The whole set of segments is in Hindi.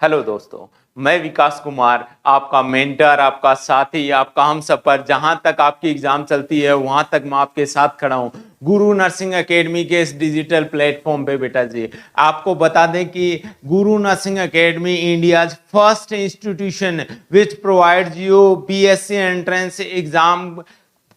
हेलो दोस्तों, मैं विकास कुमार, आपका मेंटर, आपका साथी, आपका हमसफर। जहां तक आपकी एग्जाम चलती है वहां तक मैं आपके साथ खड़ा हूं गुरु नर्सिंग एकेडमी के इस डिजिटल प्लेटफॉर्म पे। बेटा जी, आपको बता दें कि गुरु nursing academy India's first institution which provides you BSc entrance exam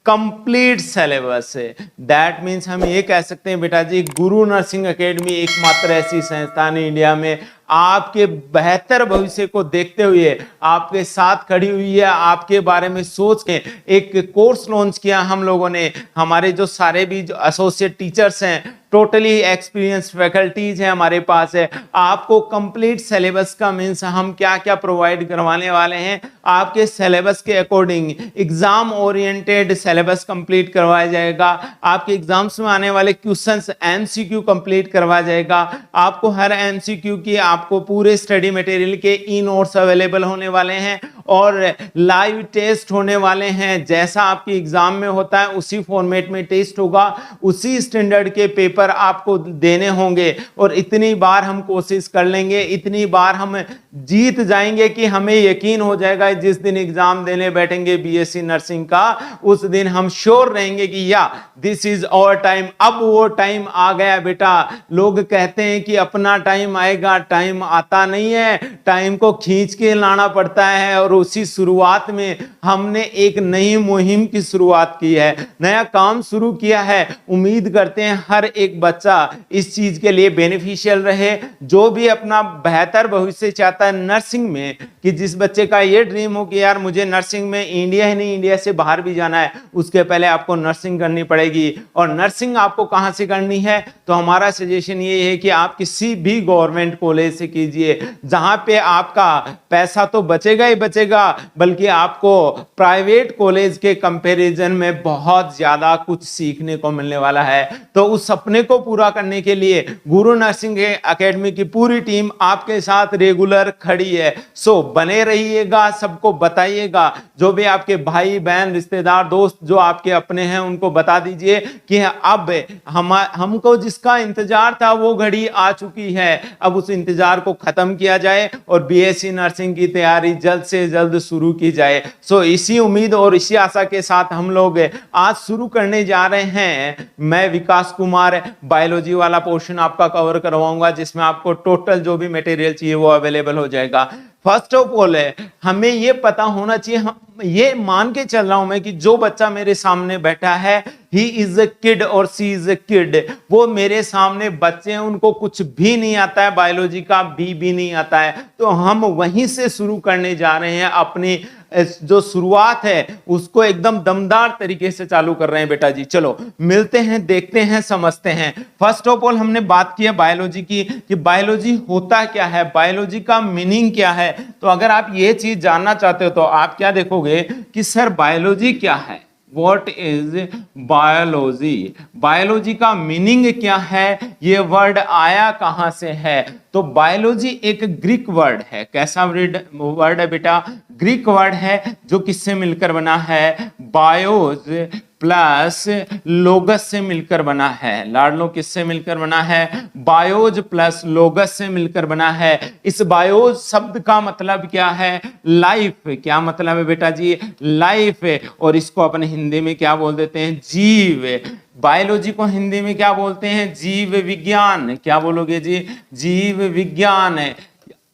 complete syllabus है। दैट मीन्स हम ये कह सकते हैं बेटा जी, गुरु नर्सिंग एकेडमी एकमात्र ऐसी संस्थान है इंडिया में आपके बेहतर भविष्य को देखते हुए आपके साथ खड़ी हुई है। आपके बारे में सोच के एक कोर्स लॉन्च किया हम लोगों ने। हमारे जो सारे भी जो एसोसिएट टीचर्स हैं, टोटली एक्सपीरियंस फैकल्टीज हैं हमारे पास है। आपको कंप्लीट सिलेबस का मीन्स हम क्या क्या प्रोवाइड करवाने वाले हैं, आपके सिलेबस के according exam oriented syllabus complete करवाया जाएगा। आपके एग्जाम्स में आने वाले क्वेश्चंस एमसीक्यू कंप्लीट करवाया जाएगा। आपको हर एमसीक्यू की आपको पूरे स्टडी मटेरियल के ई नोट्स अवेलेबल होने वाले हैं और लाइव टेस्ट होने वाले हैं। जैसा आपके एग्जाम में होता है उसी फॉर्मेट में टेस्ट होगा, उसी स्टैंडर्ड के पेपर आपको देने होंगे। और इतनी बार हम कोशिश कर लेंगे, इतनी बार हम जीत जाएंगे कि हमें यकीन हो जाएगा जिस दिन एग्जाम देने बैठेंगे बीएससी नर्सिंग का, उस दिन हम श्योर रहेंगे कि या दिस इज आवर टाइम। अब वो टाइम आ गया बेटा। लोग कहते हैं कि अपना टाइम आएगा, टाइम आता नहीं है, टाइम को खींच के लाना पड़ता है। और उसी शुरुआत में हमने एक नई मुहिम की शुरुआत की है, नया काम शुरू किया है। उम्मीद करते हैं हर एक बच्चा इस चीज के लिए बेनिफिशियल रहे। जो भी अपना बेहतर भविष्य चाहता है नर्सिंग में, कि जिस बच्चे का ये ड्रीम हो कि यार मुझे नर्सिंग में इंडिया ही नहीं इंडिया से बाहर भी जाना है, उसके पहले आपको नर्सिंग करनी पड़ेगी। और नर्सिंग आपको कहां से करनी है, तो हमारा सजेशन ये है कि आप किसी भी गवर्नमेंट कॉलेज से कीजिए, जहां पे आपका पैसा तो बचेगा ही बचेगा, बल्कि आपको प्राइवेट कॉलेज के कंपैरिजन में बहुत ज्यादा कुछ सीखने को मिलने वाला है। तो उस सपने को पूरा करने के लिए गुरु नर्सिंग एकेडमी की पूरी टीम आपके साथ रेगुलर खड़ी है। सो बने रहिएगा, सबको बताइएगा, जो भी आपके भाई बहन रिश्तेदार दोस्त जो आपके अपने हैं उनको बता दीजिए कि अब हमको जिसका इंतजार था वो घड़ी आ चुकी है। अब उस इंतजार को खत्म किया जाए और बीएससी नर्सिंग की तैयारी जल्द से जल्द शुरू की जाए। सो इसी उम्मीद और इसी आशा के साथ हम लोग आज शुरू करने जा रहे हैं। मैं विकास कुमार बायोलॉजी वाला पोर्शन आपका कवर करवाऊंगा, जिसमें आपको टोटल जो भी मटेरियल चाहिए वो अवेलेबल हो जाएगा। फर्स्ट ऑफ ऑल हमें ये पता होना चाहिए, हम ये मान के चल रहा हूं मैं कि जो बच्चा मेरे सामने बैठा है ही इज अ किड और सी इज अ किड, वो मेरे सामने बच्चे हैं, उनको कुछ भी नहीं आता है, बायोलॉजी का भी नहीं आता है। तो हम वहीं से शुरू करने जा रहे हैं। अपनी जो शुरुआत है उसको एकदम दमदार तरीके से चालू कर रहे हैं बेटा जी। चलो मिलते हैं, देखते हैं, समझते हैं। फर्स्ट ऑफ ऑल हमने बात की है बायोलॉजी की, कि बायोलॉजी होता क्या है, बायोलॉजी का मीनिंग क्या है। तो अगर आप ये चीज जानना चाहते हो तो आप क्या देखोगे कि सर बायोलॉजी क्या है, What is बायोलॉजी, बायोलॉजी का मीनिंग क्या है, ये वर्ड आया कहां से है। तो बायोलॉजी एक ग्रीक वर्ड है। कैसा वर्ड है बेटा, ग्रीक वर्ड है, जो किससे मिलकर बना है, बायोज प्लस लोगस से मिलकर बना है। लाडलो किससे मिलकर बना है, बायोज प्लस लोगस से मिलकर बना है। इस बायोज शब्द का मतलब क्या है, लाइफ। क्या मतलब है बेटा जी, लाइफ। और इसको अपने हिंदी में क्या बोल देते हैं, जीव। बायोलॉजी को हिंदी में क्या बोलते हैं, जीव विज्ञान। क्या बोलोगे जी, जीव विज्ञान है।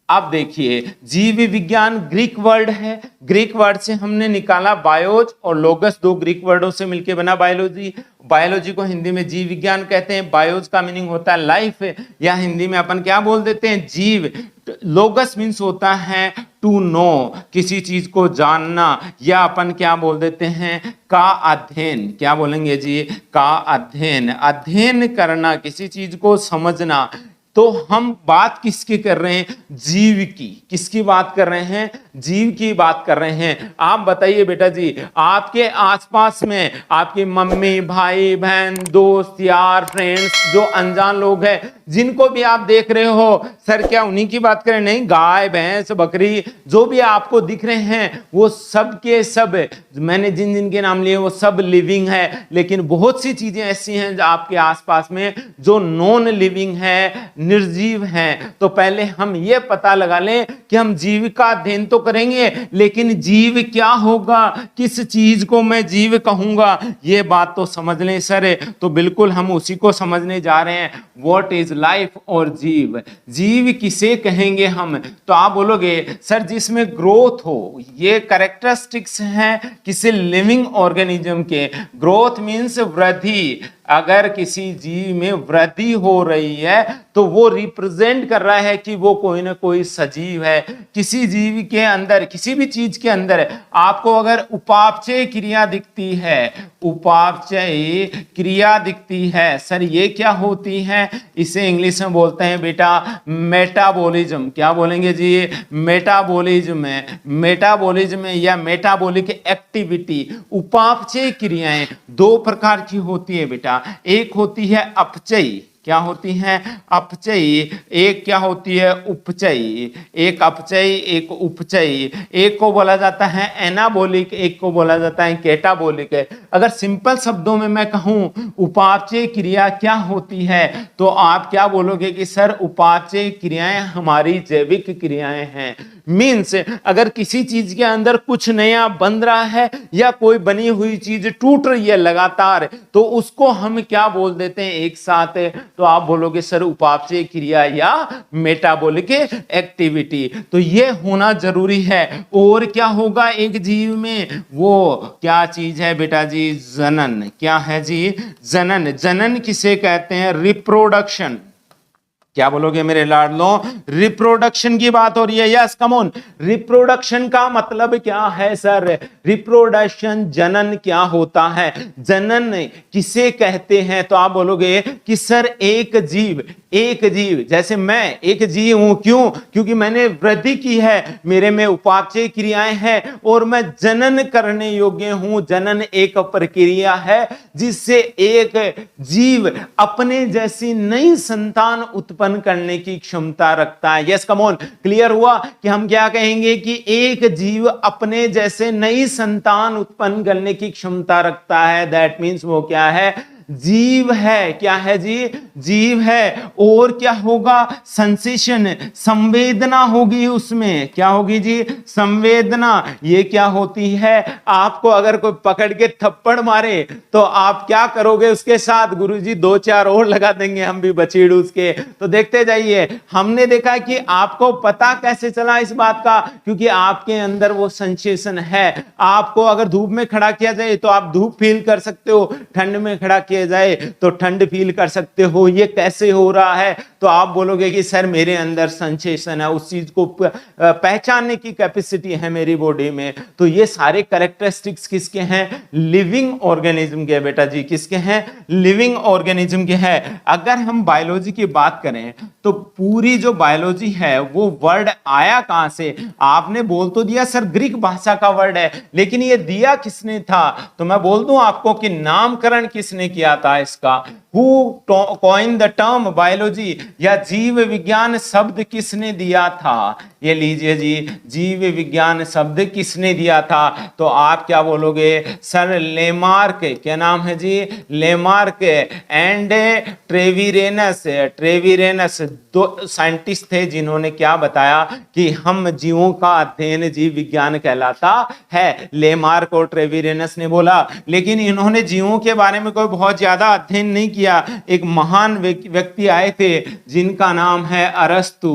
अब देखिए, जीव विज्ञान ग्रीक वर्ड है, ग्रीक वर्ड से हमने निकाला बायोज और लोगस, दो ग्रीक वर्डों से मिलकर बना बायोलॉजी। बायोलॉजी को हिंदी में जीव विज्ञान कहते हैं। बायोज का मीनिंग होता है लाइफ, या हिंदी में अपन क्या बोल देते हैं, जीव। लोगस मीन्स होता है टू नो, किसी चीज को जानना, या अपन क्या बोल देते हैं, का अध्ययन। क्या बोलेंगे जी, का अध्ययन, अध्ययन करना, किसी चीज को समझना। तो हम बात किसकी कर रहे हैं, जीव की। किसकी बात कर रहे हैं, जीव की बात कर रहे हैं। आप बताइए बेटा जी, आपके आसपास में आपकी मम्मी भाई बहन दोस्त यार फ्रेंड्स जो अनजान लोग हैं, जिनको भी आप देख रहे हो, सर क्या उन्हीं की बात करें, नहीं, गाय भैंस बकरी जो भी आपको दिख रहे हैं वो सब के सब, मैंने जिन जिन के नाम लिए वो सब लिविंग है। लेकिन बहुत सी चीजें ऐसी हैं जो आपके आसपास में जो नॉन लिविंग है, निर्जीव हैं। तो पहले हम ये पता लगा लें कि हम जीव का अध्ययन तो करेंगे, लेकिन जीव क्या होगा, किस चीज को मैं जीव कहूंगा, ये बात तो समझ लें सर। तो बिल्कुल हम उसी को समझने जा रहे हैं, व्हाट इज लाइफ और जीव। जीव किसे कहेंगे हम, तो आप बोलोगे सर जिसमें ग्रोथ हो, ये कैरेक्टरिस्टिक्स हैं किसी लिविंग ऑर्गेनिज्म के। ग्रोथ मीन्स वृद्धि, अगर किसी जीव में वृद्धि हो रही है तो वो रिप्रेजेंट कर रहा है कि वो कोई ना कोई सजीव है। किसी जीव के अंदर, किसी भी चीज के अंदर आपको अगर उपापचय क्रिया दिखती है, उपापचय क्रिया दिखती है, सर ये क्या होती है, इसे इंग्लिश में बोलते हैं बेटा मेटाबॉलिज्म। क्या बोलेंगे जी, मेटाबॉलिज्म। मेटाबॉलिज्म या मेटाबॉलिक एक्टिविटी, उपापचय क्रियाएं दो प्रकार की होती है बेटा। एक होती है अपचयी, क्या होती है, अपचयी। एक क्या होती है, उपचयी। एक अपचयी, एक उपचयी। एक को बोला जाता है एनाबोलिक, एक को बोला जाता है केटाबोलिक। अगर सिंपल शब्दों में मैं कहूं उपापचय क्रिया क्या होती है, तो आप क्या बोलोगे कि सर उपापचय क्रियाएं हमारी जैविक क्रियाएं हैं। मीन्स अगर किसी चीज के अंदर कुछ नया बन रहा है या कोई बनी हुई चीज टूट रही है लगातार, तो उसको हम क्या बोल देते हैं एक साथ, तो आप बोलोगे सर उपापचय क्रिया या मेटाबॉलिक एक्टिविटी। तो ये होना जरूरी है। और क्या होगा एक जीव में, वो क्या चीज है बेटा जी, जनन। क्या है जी, जनन। जनन किसे कहते हैं, रिप्रोडक्शन। क्या बोलोगे मेरे लाडलों, रिप्रोडक्शन की बात हो रही है। Yes come on. रिप्रोडक्शन का मतलब क्या है सर, रिप्रोडक्शन जनन क्या होता है, जनन किसे कहते हैं, तो आप बोलोगे कि सर एक जीव, एक जीव जैसे मैं एक जीव हूं, क्यों, क्योंकि मैंने वृद्धि की है, मेरे में उपापचय क्रियाएं हैं और मैं जनन करने योग्य हूं। जनन एक प्रक्रिया है जिससे एक जीव अपने जैसी नई संतान उत्पन्न करने की क्षमता रखता है। यस कम ऑन, क्लियर हुआ कि हम क्या कहेंगे कि एक जीव अपने जैसे नई संतान उत्पन्न करने की क्षमता रखता है। दैट मीन्स वो क्या है, जीव है। क्या है जी, जीव है। और क्या होगा, सेंसेशन, संवेदना होगी उसमें। क्या होगी जी, संवेदना। ये क्या होती है, आपको अगर कोई पकड़ के थप्पड़ मारे तो आप क्या करोगे उसके साथ, गुरुजी दो चार और लगा देंगे हम भी बचीड़ उसके। तो देखते जाइए, हमने देखा कि आपको पता कैसे चला इस बात का, क्योंकि आपके अंदर वो सेंसेशन है। आपको अगर धूप में खड़ा किया जाए तो आप धूप फील कर सकते हो, ठंड में खड़ा किया जाए तो ठंड फील कर सकते हो। ये कैसे हो रहा है, तो आप बोलोगे कि सर मेरे अंदर सेंसेशन है, उस चीज को पहचानने की कैपेसिटी है मेरी बॉडी में। तो ये सारे कैरेक्टरिस्टिक्स किसके हैं, लिविंग ऑर्गेनिज्म के बेटा जी, किसके हैं, लिविंग ऑर्गेनिज्म के हैं। अगर हम बायोलॉजी की बात करें तो पूरी जो बायोलॉजी है वो वर्ड आया कहां से, आपने बोल तो दिया सर ग्रीक भाषा का वर्ड है, लेकिन ये दिया किसने था, तो मैं बोल दूं आपको कि नामकरण किसने किया था इसका, who coin the term biology, या जीव विज्ञान शब्द किसने दिया था। ये लीजिए जी, जीव विज्ञान शब्द किसने दिया था, तो आप क्या बोलोगे सर लेमार्क। क्या नाम है जी, लेमार्क एंड ट्रेविरेनस। ट्रेविरेनस दो साइंटिस्ट थे जिन्होंने क्या बताया कि हम जीवों का अध्ययन जीव विज्ञान कहलाता है। लेमार्क और ट्रेविरेनस ने बोला, लेकिन इन्होंने जीवों के बारे में कोई बहुत ज्यादा अध्ययन नहीं किया। एक महान व्यक्ति आए थे जिनका नाम है अरस्तु।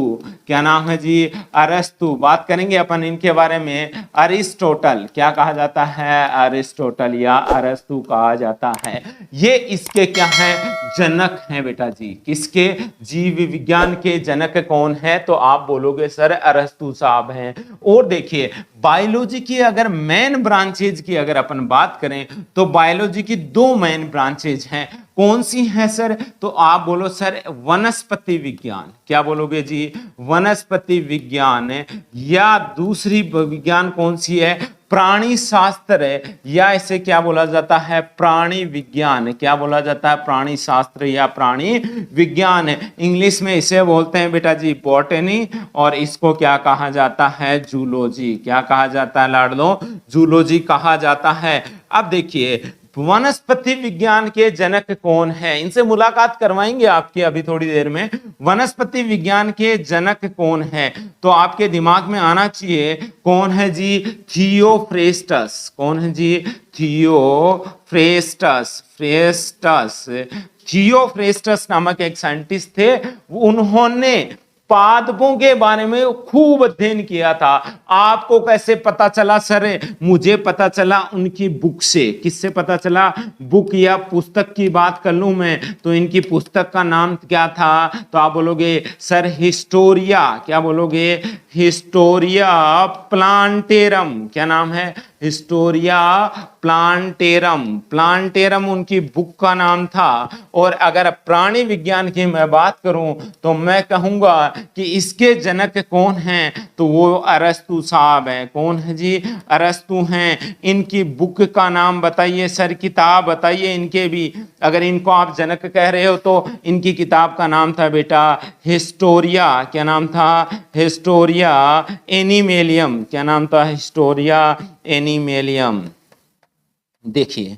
क्या नाम है जी, अरस्तु। बात करेंगे अपन इनके बारे में। अरिस्टोटल, क्या कहा जाता है, अरिस्टोटल या अरस्तु कहा जाता है। ये इसके क्या है, जनक हैं बेटा जी। किसके, जीव विज्ञान के जनक कौन है, तो आप बोलोगे सर अरस्तु साहब हैं। और देखिए बायोलॉजी की अगर मेन ब्रांचेज की अगर अपन बात करें तो बायोलॉजी की दो मेन ब्रांचेज हैं। कौन सी है सर, तो आप बोलो सर वनस्पति विज्ञान। क्या बोलोगे जी, वनस्पति विज्ञान। या दूसरी विज्ञान कौन सी है, प्राणी शास्त्र है, या इसे क्या बोला जाता है, प्राणी विज्ञान। क्या बोला जाता है, प्राणी शास्त्र या प्राणी विज्ञान। इंग्लिश में इसे बोलते हैं बेटा जी बॉटनी, और इसको क्या कहा जाता है, जूलॉजी। क्या कहा जाता है लाडलो, जूलॉजी कहा जाता है। अब देखिए वनस्पति विज्ञान के जनक कौन है? इनसे मुलाकात करवाएंगे आपकी अभी थोड़ी देर में। वनस्पति विज्ञान के जनक कौन है? तो आपके दिमाग में आना चाहिए कौन है जी? थियोफ्रेस्टस। कौन है जी? थियोफ्रेस्टस। थियोफ्रेस्टस नामक एक साइंटिस्ट थे। उन्होंने पादपों के बारे में खूब अध्ययन किया था। आपको कैसे पता चला सर? मुझे पता चला उनकी बुक से। किससे पता चला? बुक या पुस्तक की बात कर लूं मैं तो इनकी पुस्तक का नाम क्या था? तो आप बोलोगे सर हिस्टोरिया। क्या बोलोगे? Historia plantarum. क्या नाम है? Historia plantarum. प्लांटेरम उनकी बुक का नाम था। और अगर प्राणी विज्ञान की मैं बात करूं तो मैं कहूंगा कि इसके जनक कौन हैं? तो वो अरस्तु साहब हैं। कौन है जी? अरस्तु हैं। इनकी बुक का नाम बताइए सर, किताब बताइए इनके भी। अगर इनको आप जनक कह रहे हो तो इनकी किताब का नाम था बेटा हिस्टोरिया। क्या नाम था? हिस्टोरिया एनिमेलियम। क्या नाम था? हिस्टोरिया एनिमेलियम। देखिए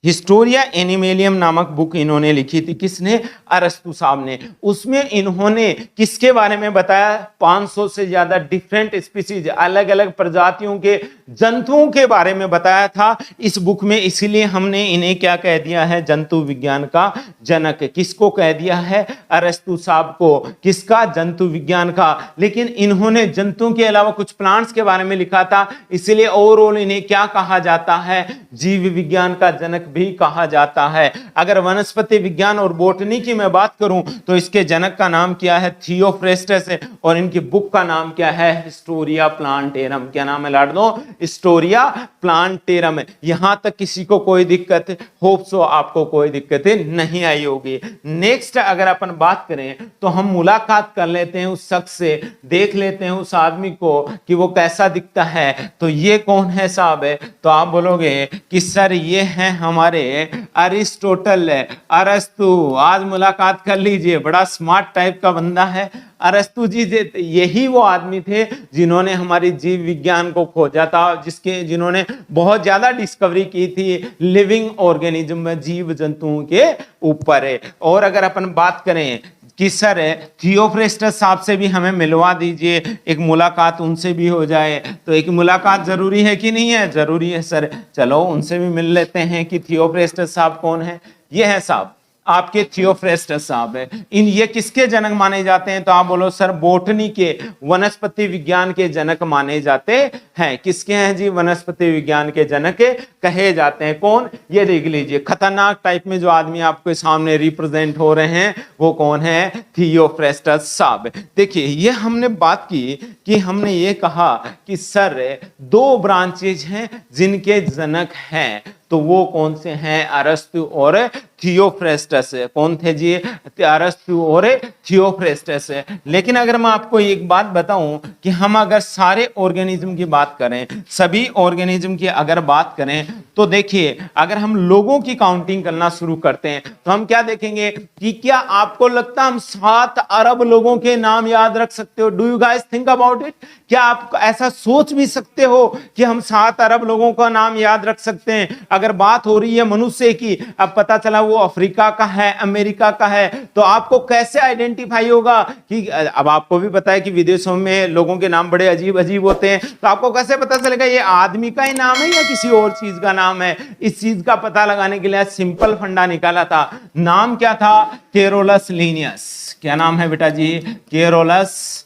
हिस्टोरिया एनिमेलियम नामक बुक इन्होंने लिखी थी। किसने? अरस्तु साहब ने। उसमें इन्होंने किसके बारे में बताया? 500 से ज्यादा डिफरेंट स्पीसीज, अलग अलग प्रजातियों के जंतुओं के बारे में बताया था इस बुक में। इसीलिए हमने इन्हें क्या कह दिया है? जंतु विज्ञान का जनक। किसको कह दिया है? अरस्तु साहब को। किसका? जंतु विज्ञान का। लेकिन इन्होंने जंतुओं के अलावा कुछ प्लांट्स के बारे में लिखा था, इसलिए ओवरऑल इन्हें क्या कहा जाता है? जीव विज्ञान का जनक भी कहा जाता है। अगर वनस्पति विज्ञान और बोटनी की मैं बात करूं तो इसके जनक का नाम क्या है? थियोफ्रेस्टस है। और इनकी बुक का नाम क्या है? Historia plantarum. क्या नाम है लाडो? Historia plantarum. यहां तक किसी को कोई दिक्कत? होप सो आपको कोई दिक्कत नहीं आई होगी। नेक्स्ट अगर अपन बात करें तो हम मुलाकात कर लेते हैं उस शख्स से, देख लेते हैं उस आदमी को कि वो कैसा दिखता है। तो ये कौन है साहब? तो आप बोलोगे कि सर ये है हमारे अरिस्टोटल, अरस्तु। आज मुलाकात कर लीजिए, बड़ा स्मार्ट टाइप का बंदा है अरस्तु जी। यही वो आदमी थे जिन्होंने हमारी जीव विज्ञान को खोजा था, जिन्होंने बहुत ज्यादा डिस्कवरी की थी लिविंग ऑर्गेनिज्म में, जीव जंतुओं के ऊपर। और अगर अपन बात करें कि सर थियोफ्रेस्टस साहब से भी हमें मिलवा दीजिए, एक मुलाकात उनसे भी हो जाए, तो एक मुलाकात जरूरी है कि नहीं है? जरूरी है सर। चलो उनसे भी मिल लेते हैं कि थियोफ्रेस्टस साहब कौन है। ये है साहब आपके थियोफ्रेस्टस साहब है। ये किसके जनक माने जाते हैं? तो आप बोलो सर बोटनी के, वनस्पति विज्ञान के जनक माने जाते हैं। किसके हैं जी? वनस्पति विज्ञान के जनक कहे जाते हैं। कौन? ये देख लीजिए खतरनाक टाइप में जो आदमी आपके सामने रिप्रेजेंट हो रहे हैं वो कौन है? थियोफ्रेस्टस साहब। देखिए ये हमने बात की कि हमने ये कहा कि सर 2 ब्रांचेज हैं जिनके जनक हैं, तो वो कौन से हैं? अरस्तु और थियोफ्रेस्टस। कौन थे जी? अरस्तु और थियोफ्रेस्टस। लेकिन अगर मैं आपको एक बात बताऊं कि हम अगर सारे ऑर्गेनिज्म की बात करें, सभी ऑर्गेनिज्म की अगर बात करें, तो देखिए अगर हम लोगों की काउंटिंग करना शुरू करते हैं तो हम क्या देखेंगे कि क्या आपको लगता है हम 7 अरब लोगों के नाम याद रख सकते हो? Do you guys think about it? क्या आप ऐसा सोच भी सकते हो कि हम 7 अरब लोगों का नाम याद रख सकते हैं? अगर बात हो रही है मनुष्य की, अब पता चला वो अफ्रीका का है, अमेरिका का है, तो आपको कैसे आइडेंटिफाई होगा कि अब आपको भी पता है कि विदेशों में लोगों के नाम बड़े अजीब अजीब होते हैं, तो आपको कैसे पता चलेगा ये आदमी का ही नाम है या किसी और चीज का नाम है? इस चीज का पता लगाने के लिए सिंपल फंडा निकाला था। नाम क्या था? Carolus Linnaeus. क्या नाम है बेटा जी? Carolus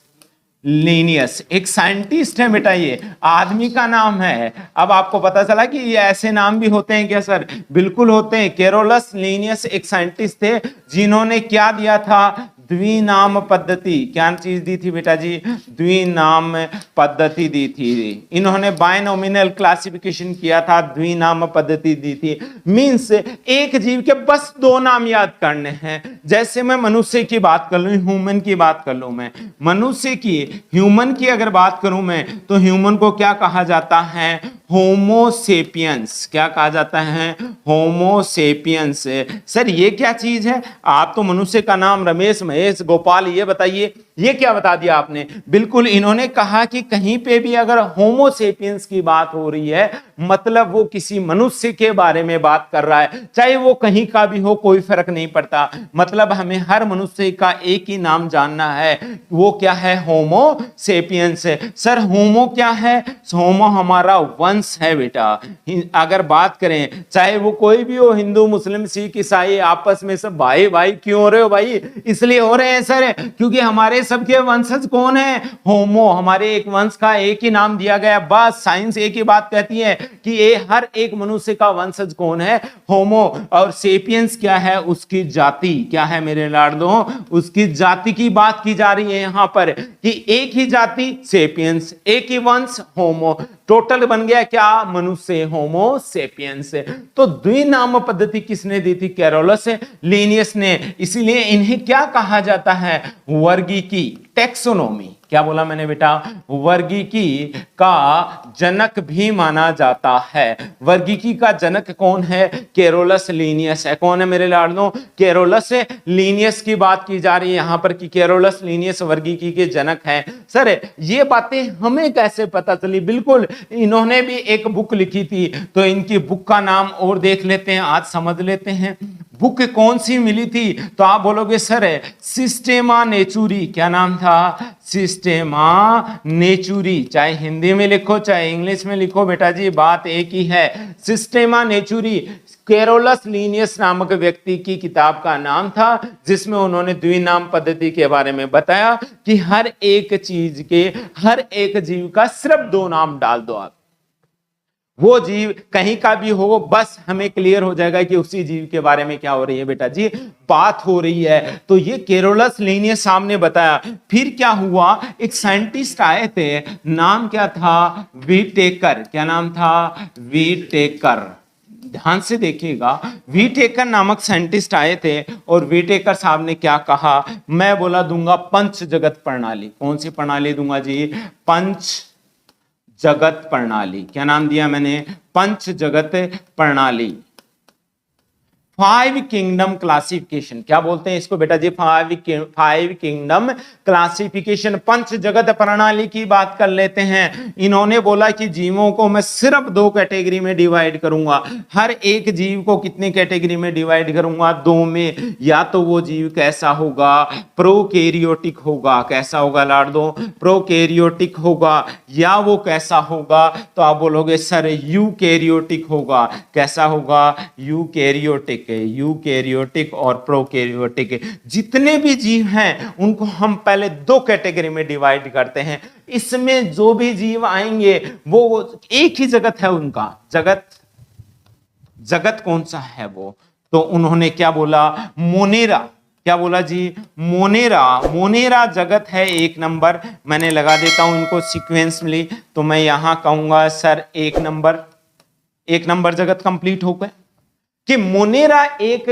Linnaeus. एक साइंटिस्ट है बेटा, ये आदमी का नाम है। अब आपको पता चला कि ये ऐसे नाम भी होते हैं क्या सर? बिल्कुल होते हैं। कैरोलस लीनियस एक साइंटिस्ट थे जिन्होंने क्या दिया था? द्विनाम पद्धति। क्या चीज दी थी बेटा जी? द्विनाम पद्धति दी थी। इन्होंने बायनोमिनल क्लासिफिकेशन किया था, द्विनाम पद्धति दी थी। मींस एक जीव के बस 2 नाम याद करने हैं। जैसे मैं मनुष्य की बात कर लूं, ह्यूमन की बात कर लूं, मैं मनुष्य की, ह्यूमन की अगर बात करूं मैं, तो ह्यूमन को क्या कहा जाता है? होमोसेपियंस। क्या कहा जाता है? होमोसेपियंस। सर ये क्या चीज है? आप तो मनुष्य का नाम रमेश, महेश, गोपाल, ये बताइए, ये क्या बता दिया आपने? बिल्कुल, इन्होंने कहा कि कहीं पे भी अगर होमोसेपियंस की बात हो रही है, मतलब वो किसी मनुष्य के बारे में बात कर रहा है, चाहे वो कहीं का भी हो, कोई फर्क नहीं पड़ता। मतलब हमें हर मनुष्य का एक ही नाम जानना है, वो क्या है? होमोसेपियंस है। सर होमो क्या है? होमो हमारा वंश है बेटा। अगर बात करें, चाहे वो कोई भी हो, हिंदू, मुस्लिम, सिख, ईसाई, आपस में सब भाई भाई क्यों हो रहे हो भाई? इसलिए हो रहे हैं सर क्योंकि हमारे सबके वंशज कौन है? होमो। हमारे एक वंश का एक ही नाम दिया गया। बस साइंस एक ही बात कहती है कि ये हर एक मनुष्य का वंशज कौन है? होमो। और सेपियंस क्या है? उसकी जाति। क्या है मेरे लाडलो? उसकी जाति की बात की जा रही है यहां पर कि एक ही जाति सेपियंस, एक ही वंश होमो, टोटल बन गया क्या? मनुष्य, होमो सेपियंस। तो द्विनाम पद्धति किसने दी थी? कैरोलस लिनियस ने। इसीलिए इन्हें क्या कहा जाता है? वर्गीकी, टेक्सोनोमी। क्या बोला मैंने बेटा? वर्गीकी का जनक भी माना जाता है। वर्गीकी का जनक कौन है? कैरोलस लिनियस है। कौन है मेरे लाडलो? कैरोलस लिनियस की बात की जा रही है यहां पर कि कैरोलस लिनियस वर्गीकी के जनक हैं। सर ये बातें हमें कैसे पता चली? बिल्कुल, इन्होंने भी एक बुक लिखी थी, तो इनकी बुक का नाम और देख लेते हैं, आज समझ लेते हैं। बुक कौन सी मिली थी? तो आप बोलोगे सर सिस्टेमा नेचुरी। क्या नाम था? सिस्टेमा नेचुरी। चाहे हिंदी में लिखो चाहे इंग्लिश में लिखो बेटा जी, बात एक ही है। सिस्टेमा नेचुरी कैरोलस लिनियस नामक व्यक्ति की किताब का नाम था, जिसमें उन्होंने द्विनाम पद्धति के बारे में बताया कि हर एक चीज के, हर एक जीव का सिर्फ दो नाम डाल दो आप, वो जीव कहीं का भी हो, बस हमें क्लियर हो जाएगा कि उसी जीव के बारे में क्या हो रही है बेटा जी, बात हो रही है। तो ये कैरोलस लिनियस सामने बताया। फिर क्या हुआ? एक साइंटिस्ट आए थे, नाम क्या था? वीटेकर। क्या नाम था? वीटेकर। ध्यान से देखिएगा, वीटेकर नामक साइंटिस्ट आए थे और वीटेकर साहब ने क्या कहा? मैं बोला दूंगा पंच जगत प्रणाली। कौन सी प्रणाली दूंगा जी? पंच जगत प्रणाली। क्या नाम दिया मैंने? पंच जगत प्रणाली। 5 किंगडम क्लासिफिकेशन। क्या बोलते हैं इसको बेटा जी? 5 किंगडम क्लासिफिकेशन, पंच जगत प्रणाली की बात कर लेते हैं। इन्होंने बोला कि जीवों को मैं सिर्फ 2 कैटेगरी में डिवाइड करूंगा। हर एक जीव को कितनी कैटेगरी में डिवाइड करूंगा? 2 में। या तो वो जीव कैसा होगा? प्रोकैरियोटिक होगा। कैसा होगा लाडो? प्रोकैरियोटिक होगा। या वो कैसा होगा? तो आप बोलोगे सर यूकैरियोटिक होगा। कैसा होगा? यूकैरियोटिक। यूकैरियोटिक और प्रोकैरियोटिक, जितने भी जीव हैं उनको हम पहले 2 कैटेगरी में डिवाइड करते हैं। इसमें जो भी जीव आएंगे वो एक ही जगत है उनका। जगत कौन सा है वो? तो उन्होंने क्या बोला? मोनेरा। क्या बोला जी? मोनेरा। मोनेरा जगत है 1 नंबर। मैंने लगा देता हूं इनको सीक्वेंसली, तो मैं यहां कहूंगा सर 1 नंबर। 1 नंबर जगत कंप्लीट हो गए कि मोनेरा एक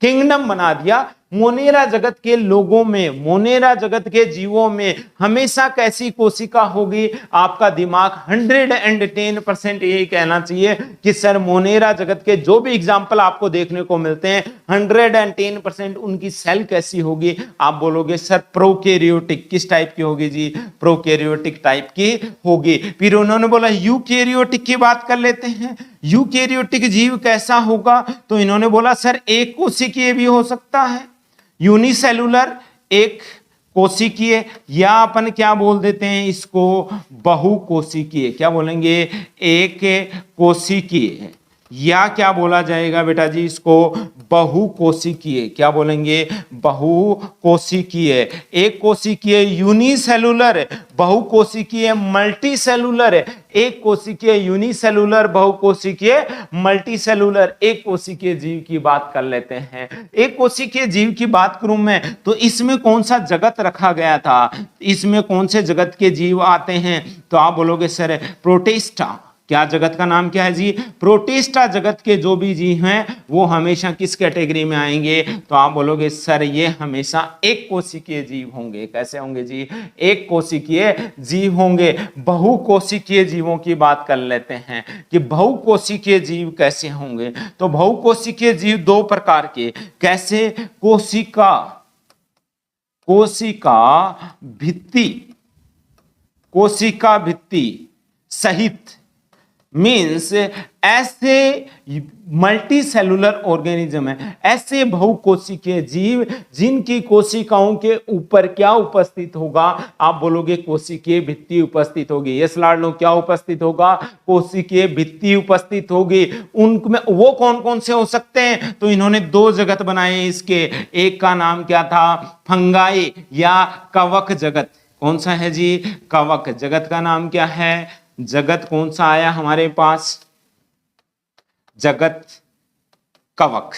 किंगडम बना दिया। मोनेरा जगत के लोगों में, मोनेरा जगत के जीवों में हमेशा कैसी कोशिका होगी? आपका दिमाग 110% यही कहना चाहिए कि सर मोनेरा जगत के जो भी एग्जाम्पल आपको देखने को मिलते हैं 110% उनकी सेल कैसी होगी? आप बोलोगे सर प्रोकैरियोटिक। किस टाइप की होगी जी? प्रोकैरियोटिक टाइप की होगी। फिर उन्होंने बोला यूकैरियोटिक की बात कर लेते हैं। यूकैरियोटिक जीव कैसा होगा? तो इन्होंने बोला सर एक कोशिकीय भी हो सकता है, यूनिसेलुलर, एक कोशिकीय, या अपन क्या बोल देते हैं इसको? बहुकोशिकीय। क्या बोलेंगे? एक कोशिकीय, या क्या बोला जाएगा बेटा जी इसको? बहुकोशिकीय। क्या बोलेंगे? बहुकोशिकीय। एक कोशिकीय यूनिसेलुलर, बहुकोशिकीय मल्टीसेलुलर, एक कोशिकीय यूनिसेलुलर, बहुकोशिकीय मल्टीसेलुलर, एक कोशिकीय जीव की बात कर लेते हैं। एक कोशिकीय जीव की बात करूं मैं तो इसमें कौन सा जगत रखा गया था? इसमें कौन से जगत के जीव आते हैं? तो आप बोलोगे सर प्रोटिस्टा। क्या जगत का नाम क्या है जी? प्रोटिस्टा जगत के जो भी जीव हैं वो हमेशा किस कैटेगरी में आएंगे? तो आप बोलोगे सर ये हमेशा एक कोशिकीय जीव होंगे। कैसे होंगे जी? एक कोशिकीय जीव होंगे। बहुकोशिकीय जीवों की बात कर लेते हैं कि बहुकोशिकीय जीव कैसे होंगे। तो बहुकोशिकीय जीव दो प्रकार के, कैसे? कोशिका भित्ति सहित, मीन्स ऐसे मल्टी सेलुलर ऑर्गेनिज्म है, ऐसे बहुकोशिकीय जीव जिनकी कोशिकाओं के ऊपर क्या उपस्थित होगा? आप बोलोगे कोशिकीय भित्ति उपस्थित होगी। यस लाडलो, क्या उपस्थित होगा? कोशिकीय भित्ति उपस्थित होगी। उनमें वो कौन कौन से हो सकते हैं? तो इन्होंने दो जगत बनाए इसके, एक का नाम क्या था? फंगाई या कवक जगत। कौन सा है जी? कवक जगत का नाम क्या है? जगत कौन सा आया हमारे पास? जगत कवक।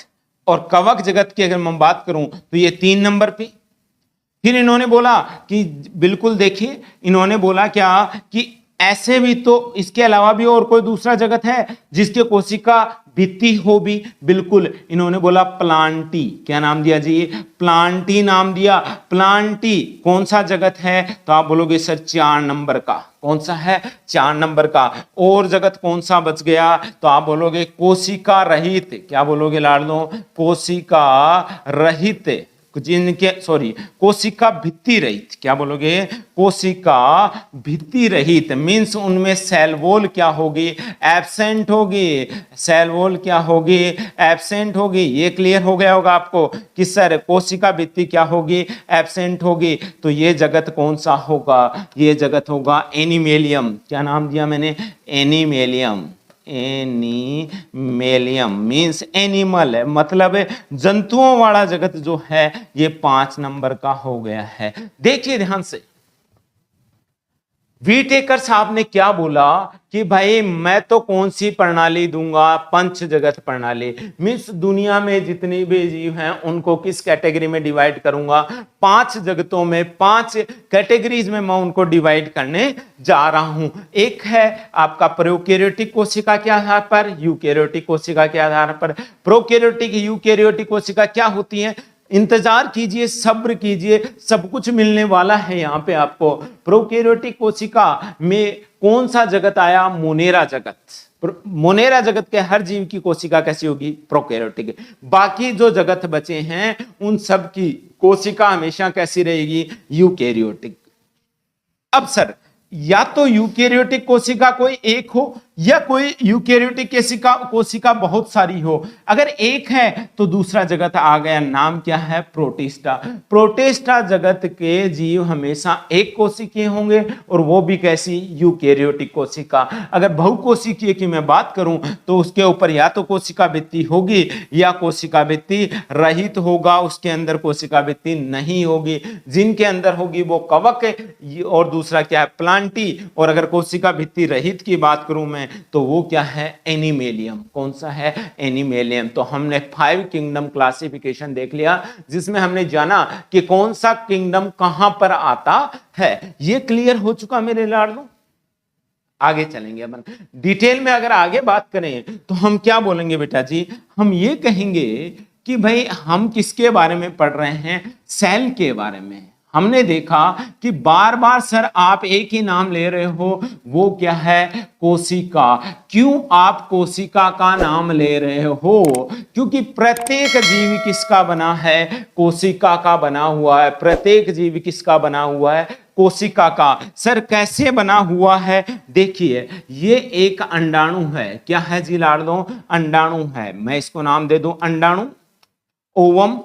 और कवक जगत की अगर मैं बात करूं तो ये 3 नंबर पे। फिर इन्होंने बोला कि बिल्कुल देखिए, इन्होंने बोला क्या कि ऐसे भी तो इसके अलावा भी और कोई दूसरा जगत है जिसके कोशिका भित्ति हो भी। बिल्कुल, इन्होंने बोला प्लांटी। क्या नाम दिया जी? प्लांटी नाम दिया। प्लांटी कौन सा जगत है? तो आप बोलोगे सर 4 नंबर का। कौन सा है? 4 नंबर का। और जगत कौन सा बच गया? तो आप बोलोगे कोशिका रहित। क्या बोलोगे लाडलो? कोशिका रहित, कोशिका भित्ति रहित। क्या बोलोगे? कोशिका भित्ति रहित, मीन्स उनमें सेल वॉल क्या होगी? एब्सेंट होगी। सेल वॉल क्या होगी? एब्सेंट होगी। ये क्लियर हो गया होगा आपको कि सर कोशिका भित्ति क्या होगी? एब्सेंट होगी। तो ये जगत कौन सा होगा? ये जगत होगा एनिमेलियम। क्या नाम दिया मैंने? एनिमेलियम। एनिमेलियम मीन्स एनिमल है, मतलब जंतुओं वाला जगत जो है ये 5 नंबर का हो गया है। देखिए ध्यान से, वीटेकर साहब ने क्या बोला कि भाई मैं तो कौन सी प्रणाली दूंगा? पंच जगत प्रणाली। मीन्स दुनिया में जितनी भी जीव हैं उनको किस कैटेगरी में डिवाइड करूंगा? 5 जगतों में, 5 कैटेगरीज में मैं उनको डिवाइड करने जा रहा हूं। एक है आपका प्रोकैरियोटिक कोशिका के आधार पर, यूकैरियोटिक कोशिका के आधार पर। प्रोकैरियोटिक यूकैरियोटिक कोशिका क्या होती है? इंतजार कीजिए, सब्र कीजिए, सब कुछ मिलने वाला है यहां पे आपको। प्रोकैरियोटिक कोशिका में कौन सा जगत आया? मोनेरा जगत। मोनेरा जगत के हर जीव की कोशिका कैसी होगी? प्रोकैरियोटिक। बाकी जो जगत बचे हैं उन सब की कोशिका हमेशा कैसी रहेगी? यूकैरियोटिक। अब सर या तो यूकैरियोटिक कोशिका कोई एक हो या कोई यूकैरियोटिक कोशिका बहुत सारी हो। अगर एक है तो दूसरा जगत आ गया, नाम क्या है? प्रोटिस्टा। प्रोटिस्टा जगत के जीव हमेशा एक कोशिकीय होंगे और वो भी कैसी? यूकैरियोटिक कोशिका। अगर बहुकोशिकीय की मैं बात करूं तो उसके ऊपर या तो कोशिका भित्ति होगी या कोशिका भित्ति रहित होगा, उसके अंदर कोशिका भित्ति नहीं होगी। जिनके अंदर होगी वो कवक और दूसरा क्या है? प्लांटी। और अगर कोशिका भित्ति रहित की बात करूं मैं तो वो क्या है? एनिमेलियम। कौन सा है? एनिमेलियम। तो हमने 5 किंगडम क्लासिफिकेशन देख लिया जिसमें हमने जाना कि कौन सा किंगडम कहां पर आता है। ये क्लियर हो चुका मेरे लाडलो। आगे चलेंगे अपन डिटेल में। अगर आगे बात करें तो हम क्या बोलेंगे बेटा जी? हम ये कहेंगे कि भाई हम किसके बारे में पढ़ रहे हैं? सेल के बारे में। हमने देखा कि बार बार सर आप एक ही नाम ले रहे हो, वो क्या है? कोशिका। क्यों आप कोशिका का नाम ले रहे हो? क्योंकि प्रत्येक जीव किसका बना है? कोशिका का बना हुआ है। प्रत्येक जीव किसका बना हुआ है? कोशिका का। सर कैसे बना हुआ है? देखिए ये एक अंडाणु है। क्या है जी लाडलो? अंडाणु है। मैं इसको नाम दे दूं अंडाणु, ओवम।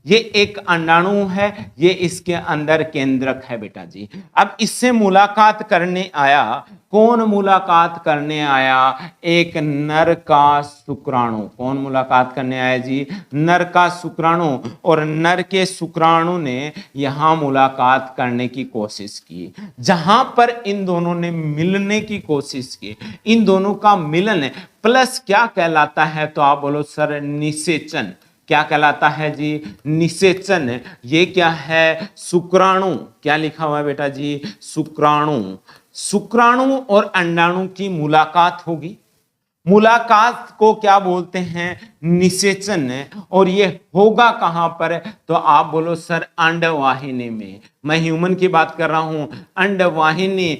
ये एक अंडाणु है, ये इसके अंदर केंद्रक है बेटा जी। अब इससे मुलाकात करने आया, कौन मुलाकात करने आया? एक नर का शुक्राणु। कौन मुलाकात करने आया जी? नर का शुक्राणु। और नर के शुक्राणु ने यहां मुलाकात करने की कोशिश की। जहां पर इन दोनों ने मिलने की कोशिश की, इन दोनों का मिलन प्लस क्या कहलाता है? तो आप बोलो सर निषेचन। क्या कहलाता है जी? निषेचन। ये क्या है? शुक्राणु। क्या लिखा हुआ है बेटा जी? शुक्राणु। शुक्राणु और अंडाणु की मुलाकात होगी। मुलाकात को क्या बोलते हैं? निषेचन। और ये होगा कहां पर? तो आप बोलो सर अंडवाहिनी में। मैं ह्यूमन की बात कर रहा हूं। अंडवाहिनी,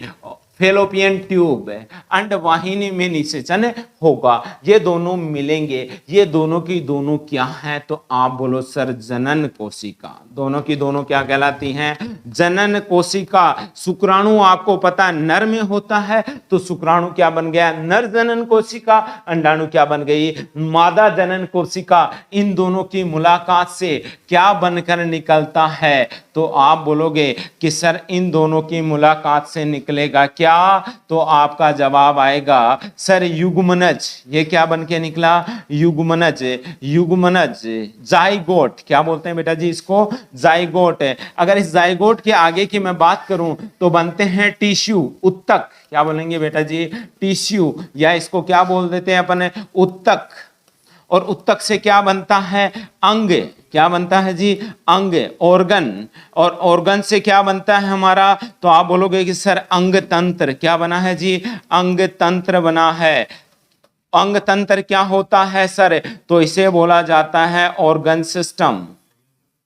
फेलोपियन ट्यूब, अंडवाहिनी में निषेचन होगा। ये दोनों मिलेंगे। ये दोनों की दोनों क्या है? तो आप बोलो सर जनन कोशिका। दोनों की दोनों क्या कहलाती हैं? जनन कोशिका। शुक्राणु आपको पता नर में होता है, तो शुक्राणु क्या बन गया? नर जनन कोशिका। अंडाणु क्या बन गई? मादा जनन कोशिका। इन दोनों की मुलाकात से क्या बनकर निकलता है? तो आप बोलोगे कि सर इन दोनों की मुलाकात से निकलेगा क्या? तो आपका जवाब आएगा सर युग्मनज। ये क्या बन के निकला? युग्मनज। युग्मनज, जाइगोट। क्या बोलते हैं बेटा जी इसको? जाइगोट। अगर इस जाइगोट के आगे की मैं बात करूं तो बनते हैं टिश्यू, उत्तक। क्या बोलेंगे बेटा जी? टिश्यू, या इसको क्या बोल देते हैं अपन? उत्तक। और उत्तक से क्या बनता है? अंग। क्या बनता है जी? अंग, ऑर्गन। और ऑर्गन से क्या बनता है हमारा? तो आप बोलोगे कि सर अंग तंत्र। क्या बना है जी? अंग तंत्र बना है। अंग तंत्र क्या होता है सर? तो इसे बोला जाता है ऑर्गन सिस्टम।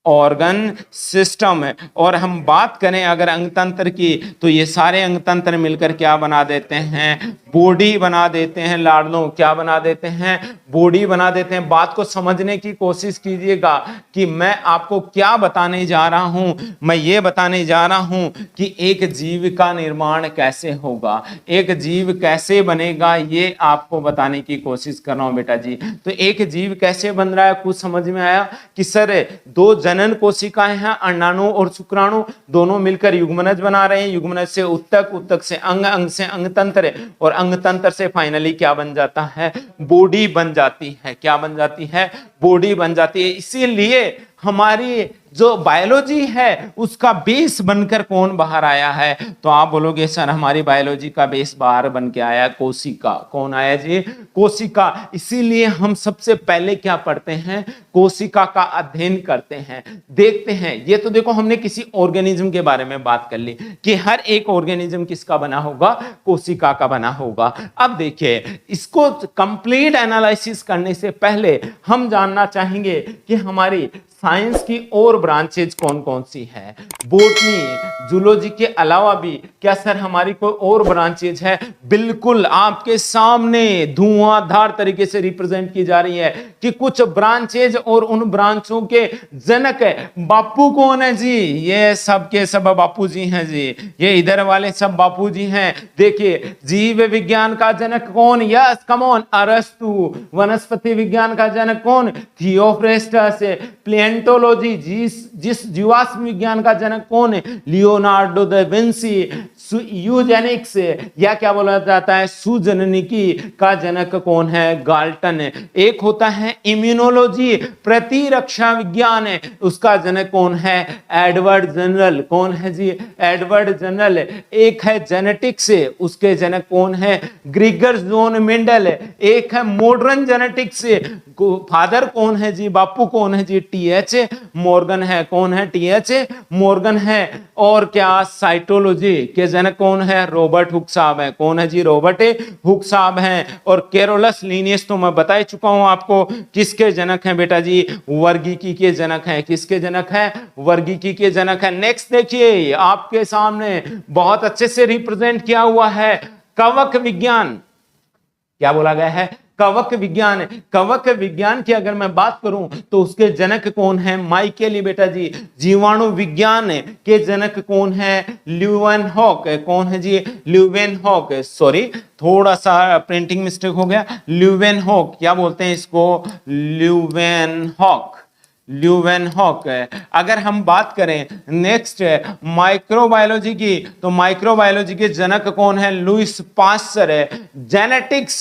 Organ system. और हम बात करें अगर अंगतंत्र की, तो ये सारे अंगतंत्र मिलकर क्या बना देते हैं? बॉडी बना देते हैं। लाडलों, क्या बना देते हैं? बॉडी बना देते हैं। बात को समझने की कोशिश कीजिएगा कि मैं आपको क्या बताने जा रहा हूं। मैं ये बताने जा रहा हूं कि एक जीव का निर्माण कैसे होगा, एक जीव कैसे बनेगा, ये आपको बताने की कोशिश कर रहा हूं बेटा जी। तो एक जीव कैसे बन रहा है? कुछ समझ में आया कि सर दो जनन कोशिकाएं हैं, अंडाणु और शुक्राणु, दोनों मिलकर युग्मनज बना रहे हैं। युग्मनज से उत्तक, उत्तक से अंग, अंग से अंगतंत्र, और अंगतंत्र से फाइनली क्या बन जाता है? बॉडी बन जाती है। क्या बन जाती है? बॉडी बन जाती है। इसीलिए हमारी जो बायोलॉजी है उसका बेस बनकर कौन बाहर आया है? तो आप बोलोगे सर हमारी बायोलॉजी का बेस बाहर बन के आया कोशिका। कौन आया जी? कोशिका। इसीलिए हम सबसे पहले क्या पढ़ते हैं? कोशिका का अध्ययन करते हैं, देखते हैं। ये तो देखो हमने किसी ऑर्गेनिज्म के बारे में बात कर ली कि हर एक ऑर्गेनिज्म किसका बना होगा? कोशिका का बना होगा। अब देखिए, इसको कंप्लीट एनालिसिस करने से पहले हम जानना चाहेंगे कि हमारी साइंस की और ब्रांचेज कौन कौन सी है। बॉटनी, जूलॉजी के अलावा भी क्या सर हमारी कोई और ब्रांचेज है? बिल्कुल, आपके सामने धुआंधार तरीके से रिप्रेजेंट की जा रही है कि कुछ ब्रांचेज और उन ब्रांचों के जनक बापू कौन है जी? ये सब के सब बापू जी हैं जी। ये इधर वाले सब बापू जी हैं। देखिए, जीव विज्ञान का जनक कौन? यस, कम ऑन, अरस्तु। वनस्पति विज्ञान का जनक कौन? थियोफ्रेस्टस। प्लेंटोलॉजी, जिस जीवाश्म विज्ञान का जनक कौन है? Leonardo da Vinci. यूजेनिक्स, या क्या बोला जाता है? सुजननिकी का जनक कौन है? गाल्टन। एक होता है इम्यूनोलॉजी, प्रतिरक्षा विज्ञान, उसका जनक कौन है? Edward general. कौन है जी? Edward general. एक है जेनेटिक्स, उसके जनक कौन है? ग्रिगर जोन मेंडल। एक है मॉडर्न जेनेटिक्स, फादर कौन है जी? बापू कौन है जी? टीएच मॉर्गन है। कौन है? टीएच मॉर्गन है। और क्या साइटोलॉजी के जनक कौन है? रॉबर्ट हुक साहब है। कौन है जी? रॉबर्ट हुक साहब हैं। और कैरोलस लिनियस तो मैं बता ही चुका हूं आपको किसके जनक हैं बेटा जी? वर्गीकी के जनक हैं। किसके जनक हैं? वर्गीकी के जनक हैं। नेक्स्ट देखिए, आपके सामने बहुत अच्छे से रिप्रेजेंट किया हुआ है कवक विज्ञान। क्या बोला गया है? कवक विज्ञान। कवक विज्ञान की अगर मैं बात करूं तो उसके जनक कौन है? माइकेली बेटा जी। जीवाणु विज्ञान के जनक कौन है? ल्यूवेनहॉक। कौन है जी? ल्यूवेनहॉक। सॉरी, थोड़ा सा प्रिंटिंग मिस्टेक हो गया। ल्यूवेनहॉक। क्या बोलते हैं इसको? ल्यूवेनहॉक। ल्यूवेनहॉक। अगर हम बात करें नेक्स्ट माइक्रोबायोलॉजी की, तो माइक्रोबायोलॉजी के जनक कौन है? Louis Pasteur. Genetics,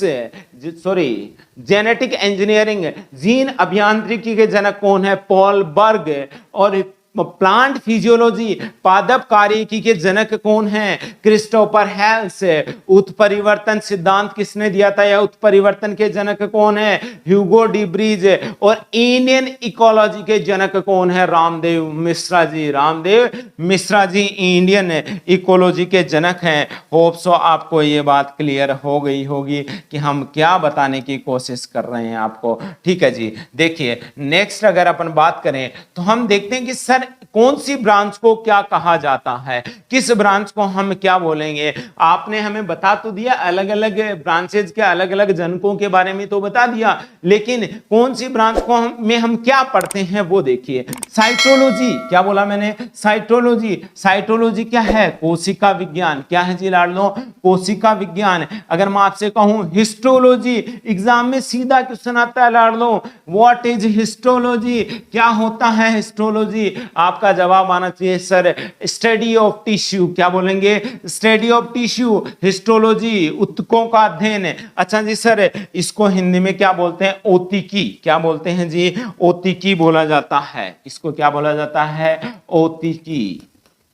sorry, genetic engineering, gene अभियांत्रिकी के जनक कौन है? Paul Berg. और प्लांट फिजियोलॉजी, पादप कार्यकी के जनक कौन है? Christopher Hales. उत्परिवर्तन सिद्धांत किसने दिया था या उत्परिवर्तन के जनक कौन है? ह्यूगो डिब्रीज। और इंडियन इकोलॉजी के जनक कौन है? रामदेव मिश्रा जी। रामदेव मिश्रा जी इंडियन इकोलॉजी के जनक हैं। होप सो आपको ये बात क्लियर हो गई होगी कि हम क्या बताने की कोशिश कर रहे हैं आपको। ठीक है जी। देखिए नेक्स्ट अगर अपन बात करें तो हम देखते हैं कि सर कौन सी ब्रांच को क्या कहा जाता है, किस ब्रांच को हम क्या बोलेंगे। आपने हमें बता तो दिया, अलग अलग ब्रांचेज के अलग अलग जनकों के बारे में तो बता दिया, लेकिन कौन सी ब्रांच को हम क्या पढ़ते हैं वो देखिए। साइटोलॉजी, क्या बोला मैंने? साइटोलॉजी। साइटोलॉजी क्या है? कोशिका विज्ञान। क्या है जी लाडलो? कोशिका विज्ञान। अगर मैं आपसे कहूं हिस्टोलॉजी, एग्जाम में सीधा क्वेश्चन आता है लाडलो, व्हाट इज हिस्टोलॉजी? क्या होता है हिस्टोलॉजी? आपका जवाब आना चाहिए सर स्टडी ऑफ टिश्यू। क्या बोलेंगे? Study of tissue. हिस्टोलॉजी ऊतकों का अध्ययन। अच्छा जी सर इसको हिंदी में क्या बोलते हैं? ओतिकी। क्या बोलते हैं जी? ओतिकी बोला जाता है। इसको क्या बोला जाता है? ओतिकी।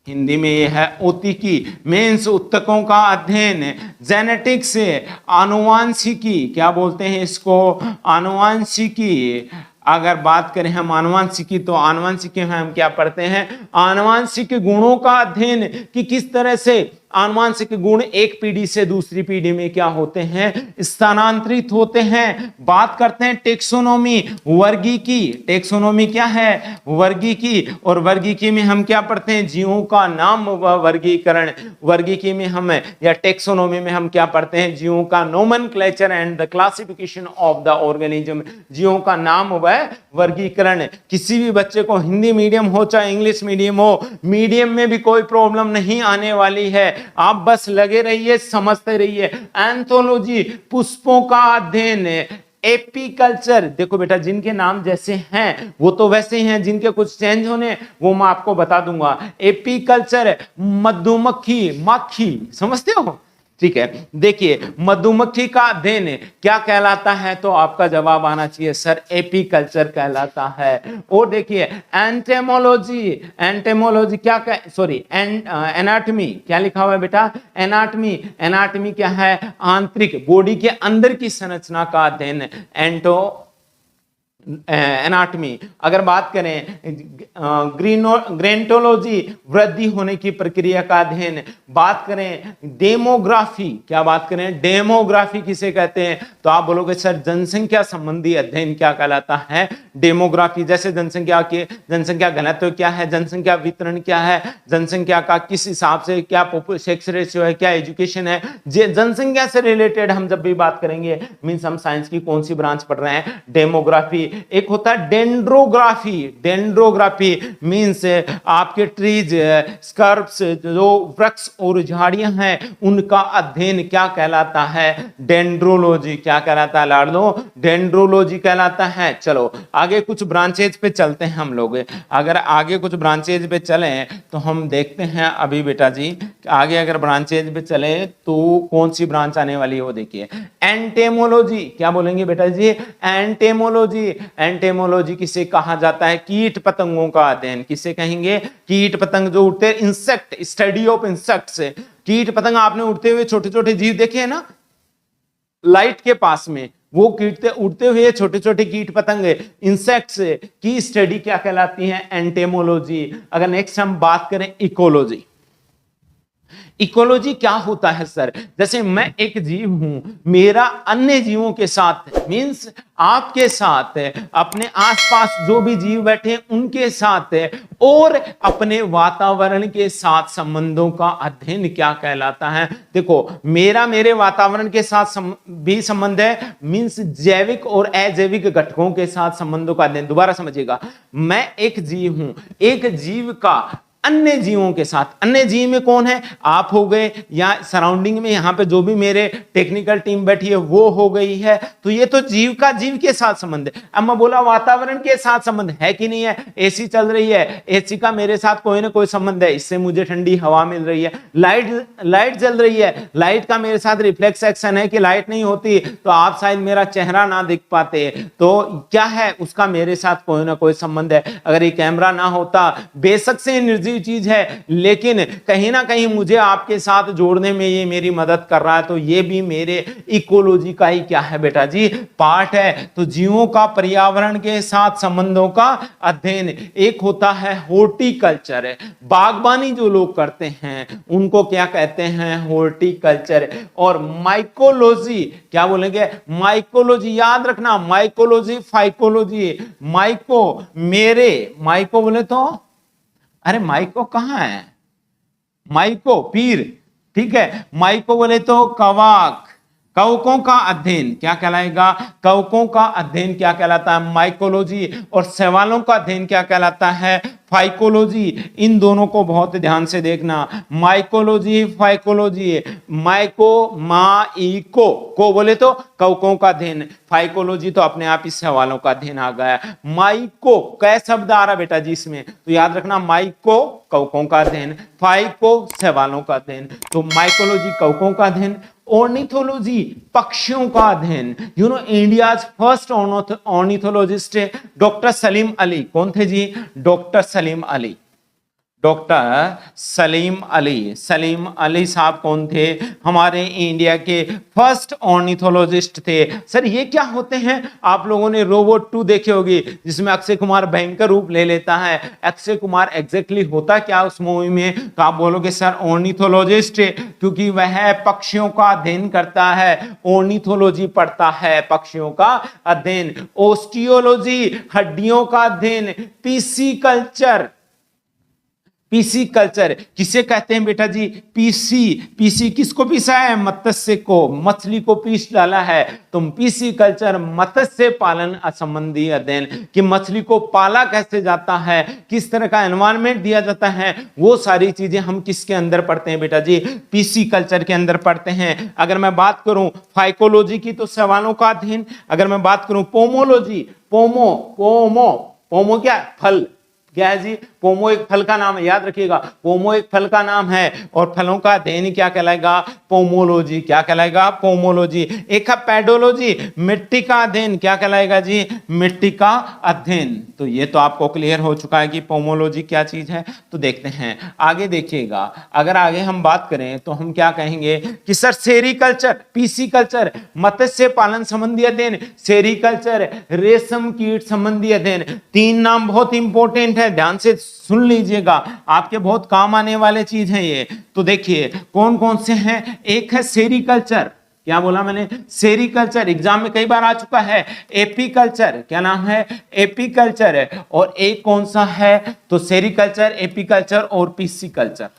हिंदी में ये है ओतिकी। मीन्स ऊतकों का अध्ययन। जेनेटिक्स आनुवांशिकी। क्या बोलते हैं इसको? आनुवांशिकी। अगर बात करें हम आनुवांशिकी तो आनुवांशिकी में हम क्या पढ़ते हैं? आनुवांशिक गुणों का अध्ययन कि किस तरह से आनुवांशिक गुण एक पीढ़ी से दूसरी पीढ़ी में क्या होते हैं? स्थानांतरित होते हैं। बात करते हैं टेक्सोनोमी, वर्गीकी। टेक्सोनोमी क्या है? वर्गीकी। और वर्गीकी में हम क्या पढ़ते हैं? जीवों का नाम व वर्गीकरण। वर्गीकी में हम या टेक्सोनोमी में हम क्या पढ़ते हैं? जीवों का nomenclature and the classification of the organism. जीवों का नाम व वर्गीकरण। किसी भी बच्चे को हिंदी मीडियम हो चाहे इंग्लिश मीडियम हो, मीडियम में भी कोई प्रॉब्लम नहीं आने वाली है। आप बस लगे रहिए, समझते रहिए। एंथोलॉजी पुष्पों का अध्ययन। एपीकल्चर, देखो बेटा जिनके नाम जैसे हैं वो तो वैसे ही हैं, जिनके कुछ चेंज होने वो मैं आपको बता दूंगा। एपीकल्चर मधुमक्खी, माखी, समझते हो? ठीक है। देखिए मधुमक्खी का अध्ययन क्या कहलाता है? तो आपका जवाब आना चाहिए सर एपीकल्चर कहलाता है। और देखिए एंटेमोलॉजी। एंटेमोलॉजी क्या सॉरी एनाटमी। क्या लिखा हुआ है बेटा? एनाटमी। एनाटमी क्या है? आंतरिक, बॉडी के अंदर की संरचना का अध्ययन। एनाटमी। अगर बात करें ग्रेंटोलॉजी, वृद्धि होने की प्रक्रिया का अध्ययन। बात करें डेमोग्राफी। क्या बात करें? डेमोग्राफी किसे कहते हैं? तो आप बोलोगे सर जनसंख्या संबंधी अध्ययन क्या कहलाता है? डेमोग्राफी। जैसे जनसंख्या घनत्व क्या है, जनसंख्या वितरण क्या है, जनसंख्या का किस हिसाब से क्या सेक्स रेशियो है, क्या एजुकेशन है, जनसंख्या से रिलेटेड हम जब भी बात करेंगे मींस हम साइंस की कौन सी ब्रांच पढ़ रहे हैं? डेमोग्राफी। एक होता है डेंड्रोग्राफी। डेंड्रोग्राफी मींस आपके ट्रीज, स्कर्ब्स, जो वृक्ष और झाड़ियां हैं उनका अध्ययन क्या कहलाता है? डेंड्रोलॉजी। क्या कहलाता है लाडलो? डेंड्रोलॉजी कहलाता है। चलो आगे कुछ ब्रांचेज पे चलते हैं हम लोग। अगर आगे कुछ ब्रांचेज पे चले तो हम देखते हैं अभी बेटा जी आगे अगर ब्रांचेज पे चले तो कौन सी ब्रांच आने वाली है वो देखिए। एंटेमोलॉजी। क्या बोलेंगे बेटा जी? एंटेमोलॉजी। एंटेमोलॉजी किसे कहा जाता है? कीट पतंगों का अध्ययन। किसे कहेंगे? कीट पतंग जो उड़ते हैं, इंसेक्ट, स्टडी ऑफ इंसेक्ट्स। कीट पतंग आपने उड़ते हुए छोटे छोटे जीव देखे हैं ना लाइट के पास में, वो उड़ते हुए छोटे छोटे कीट पतंग, इंसेक्ट्स की स्टडी क्या कहलाती है? एंटेमोलॉजी। अगर नेक्स्ट हम बात करें इकोलॉजी। इकोलॉजी क्या होता है सर? जैसे मैं एक जीव हूं, मेरा अन्य जीवों के साथ मींस आपके साथ, अपने आसपास जो भी जीव बैठे हैं उनके साथ और अपने वातावरण के साथ संबंधों का अध्ययन क्या कहलाता है? देखो मेरा मेरे वातावरण के साथ भी संबंध है मींस जैविक और अजैविक घटकों के साथ संबंधों का अध्ययन। दोबारा समझिएगा, मैं एक जीव हूं, एक जीव का अन्य जीवों के साथ। अन्य जीव में कौन है? आप हो गए, या सराउंडिंग में यहाँ पे जो भी मेरे टेक्निकल टीम बैठी है वो हो गई है। तो ये तो जीव का जीव के साथ संबंध है। अब मैं बोला वातावरण के साथ संबंध है कि नहीं है? एसी चल रही है, एसी का मेरे साथ कोई ना कोई संबंध है, इससे मुझे ठंडी हवा मिल रही है। लाइट जल रही है, लाइट का मेरे साथ रिफ्लेक्स एक्शन है कि लाइट नहीं होती तो आप शायद मेरा चेहरा ना दिख पाते। तो क्या है? उसका मेरे साथ कोई ना कोई संबंध है। अगर ये कैमरा ना होता, बेशक से निर्जीव चीज है, लेकिन कहीं ना कहीं मुझे आपके साथ जोड़ने में ये मेरी मदद कर रहा है, तो ये भी मेरे इकोलॉजी का ही क्या है बेटा जी? पार्ट है। तो जीवों का पर्यावरण के साथ संबंधों का अध्ययन। एक होता है हॉर्टिकल्चर, बागबानी जो लोग करते हैं उनको क्या कहते हैं? हॉर्टिकल्चर। और माइकोलॉजी, क्या बोलेंगे? माइकोलॉजी। याद रखना, माइकोलॉजी, फाइकोलॉजी। माइको मेरे, माइको बोले तो, अरे माइको कहां है? माइको पीर, ठीक है। माइको बोले तो कवाक, कवकों का अध्ययन क्या कहलाएगा? कवकों का अध्ययन क्या कहलाता है? माइकोलॉजी। और सवालों का अध्ययन क्या कहलाता है? फाइकोलॉजी। इन दोनों को बहुत ध्यान से देखना, माइकोलॉजी, फाइकोलॉजी। माइको, माइको को बोले तो कवकों का अध्ययन, फाइकोलॉजी तो अपने आप इस सवालों का अध्ययन आ गया। माइको कै शब्द आ रहा बेटा जी इसमें? तो याद रखना, माइको कवकों का अध्ययन, फाइको सवालों का अध्ययन। तो माइकोलॉजी कवकों का अध्ययन, ऑर्निथोलॉजी पक्षियों का अध्ययन। You know India's first ornithologist doctor Salim Ali. कौन थे जी? डॉक्टर सलीम अली। डॉक्टर सलीम अली। सलीम अली साहब कौन थे? हमारे इंडिया के फर्स्ट ऑर्निथोलॉजिस्ट थे। सर ये क्या होते हैं? आप लोगों ने रोबोट 2 देखे होगी जिसमें अक्षय कुमार भयंकर रूप ले लेता है। अक्षय कुमार एग्जैक्टली होता क्या उस मूवी में? तो आप बोलोगे सर ऑर्निथोलॉजिस्ट, क्योंकि वह पक्षियों का अध्ययन करता है। ऑर्निथोलॉजी पढ़ता है पक्षियों का अध्ययन। ओस्टियोलॉजी हड्डियों का अध्ययन। पीसी कल्चर किसे कहते हैं बेटा जी? पीसी किसको पीसा है? मत्स्य को, मछली को पीस डाला है। तुम पीसी कल्चर मत्स्य पालन संबंधी अध्ययन, कि मछली को पाला कैसे जाता है, किस तरह का एनवायरनमेंट दिया जाता है, वो सारी चीजें हम किसके अंदर पढ़ते हैं बेटा जी? पीसी कल्चर के अंदर पढ़ते हैं। अगर मैं बात करूं फाइकोलॉजी की तो सवालों का अध्ययन। अगर मैं बात करूं पोमोलॉजी, पोमो क्या? फल। क्या है जी? पोमो एक फल का नाम है, याद रखिएगा, पोमो एक फल का नाम है। और फलों का अध्ययन क्या कहलाएगा? पोमोलॉजी। क्या कहलाएगा? पोमोलॉजी। एक है पेडोलॉजी, मिट्टी का अध्ययन। क्या कहलाएगा जी? मिट्टी का अध्ययन। तो ये तो आपको क्लियर हो चुका है कि पोमोलॉजी क्या चीज है। तो देखते हैं आगे, देखिएगा। अगर आगे हम बात करें तो हम क्या कहेंगे कि सर सेरीकल्चर, पीसी कल्चर मत्स्य पालन संबंधी अध्ययन, सेरीकल्चर रेशम कीट संबंधी अध्ययन। 3 नाम बहुत इंपॉर्टेंट है, ध्यान से सुन लीजिएगा, आपके बहुत काम आने वाले चीज है ये। तो देखिए कौन कौन से हैं। एक है सेरीकल्चर, क्या बोला मैंने? सेरीकल्चर एग्जाम में कई बार आ चुका है। एपीकल्चर, क्या नाम है? एपीकल्चर है। और एक कौन सा है? तो सेरीकल्चर, एपीकल्चर और पिस्सीकल्चर।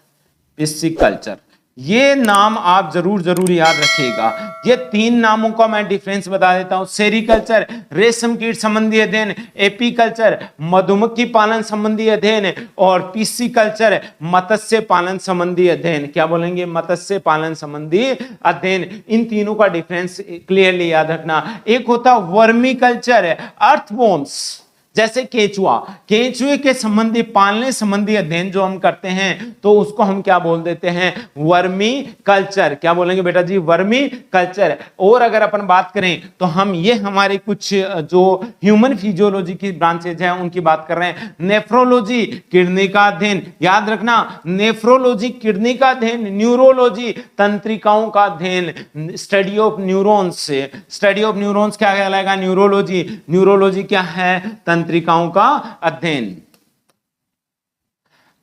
पिस्सीकल्चर ये नाम आप जरूर याद रखिएगा। ये 3 नामों का मैं डिफरेंस बता देता हूं। सेरीकल्चर रेशम कीट संबंधी अध्ययन, एपीकल्चर मधुमक्खी पालन संबंधी अध्ययन, और पिस्सीकल्चर मत्स्य पालन संबंधी अध्ययन। क्या बोलेंगे? मत्स्य पालन संबंधी अध्ययन। इन तीनों का डिफरेंस क्लियरली याद रखना। एक होता वर्मी कल्चर, अर्थवॉर्म्स, जैसे केंचुआ, केंचुए के संबंधी पालने संबंधी अध्ययन जो हम करते हैं तो उसको हम क्या बोल देते हैं? Vermi culture. क्या बोलेंगे बेटा जी? Vermi culture. और अगर अपन बात करें तो हम ये हमारे कुछ जो ह्यूमन फिजियोलॉजी की ब्रांचेज हैं उनकी बात कर रहे हैं। नेफ्रोलॉजी किडनी का अध्ययन, याद रखना, नेफ्रोलॉजी किडनी का अध्ययन, न्यूरोलॉजी तंत्रिकाओं का अध्ययन, study of neurons, study of neurons क्या कहलाएगा? न्यूरोलॉजी। न्यूरोलॉजी क्या है? तंत्रिकाओं का अध्ययन।